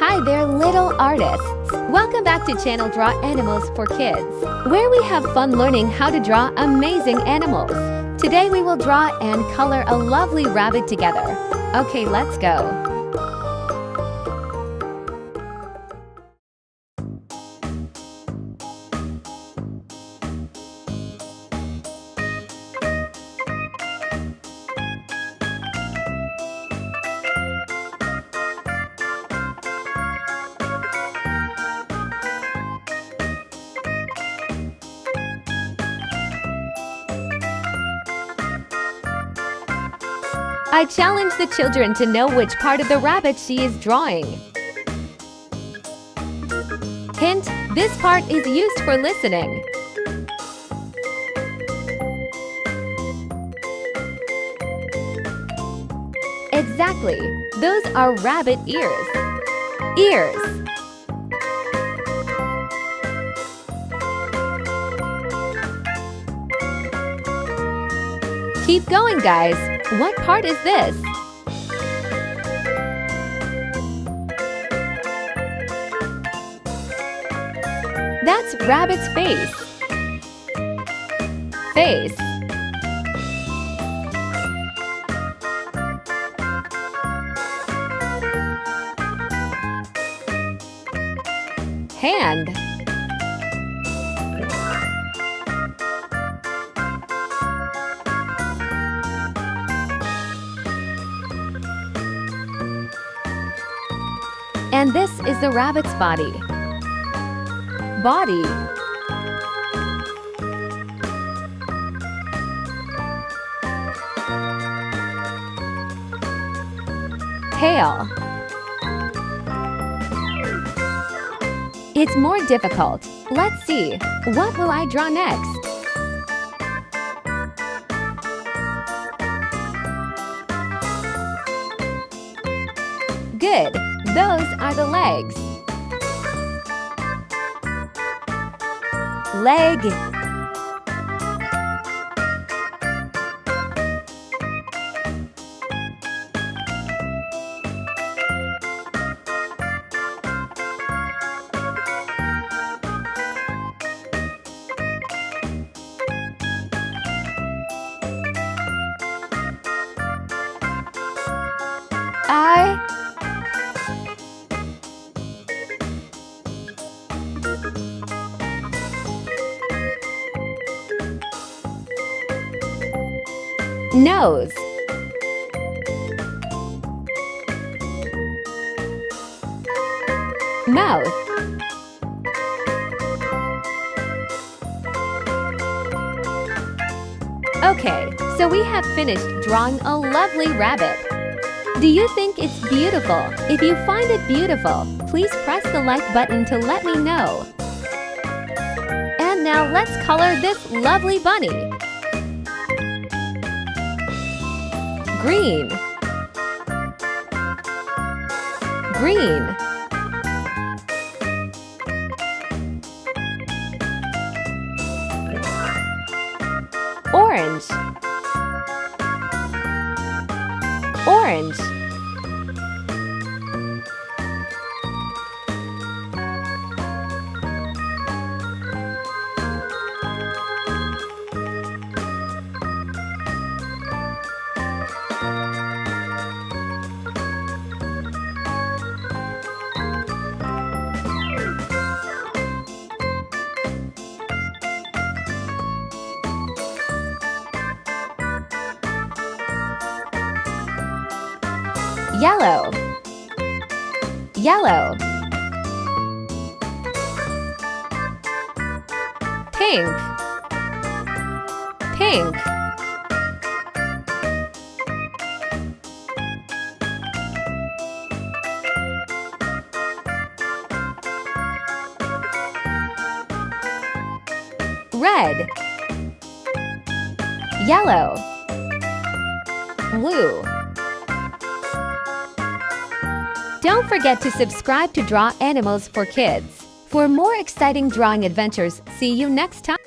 Hi there, little artists! Welcome back to channel Draw Animals for Kids, where we have fun learning how to draw amazing animals. Today we will draw and color a lovely rabbit together. Okay, let's go. I challenge the children to know which part of the rabbit she is drawing. Hint: this part is used for listening. Exactly, those are rabbit ears. Ears. Keep going, guys. What part is this? That's rabbit's face. Face. Hand. And this is the rabbit's body. Body. Tail. It's more difficult. Let's see. What will I draw next? Good. Those are the legs. Leg. Eye. Nose. Mouth. Okay, so we have finished drawing a lovely rabbit. Do you think it's beautiful? If you find it beautiful, please press the like button to let me know. And now let's color this lovely bunny. Green. Green. Orange. Orange. Yellow. Yellow. Pink. Pink. Red. Yellow. Blue. Don't forget to subscribe to Draw Animals for Kids. For more exciting drawing adventures, see you next time.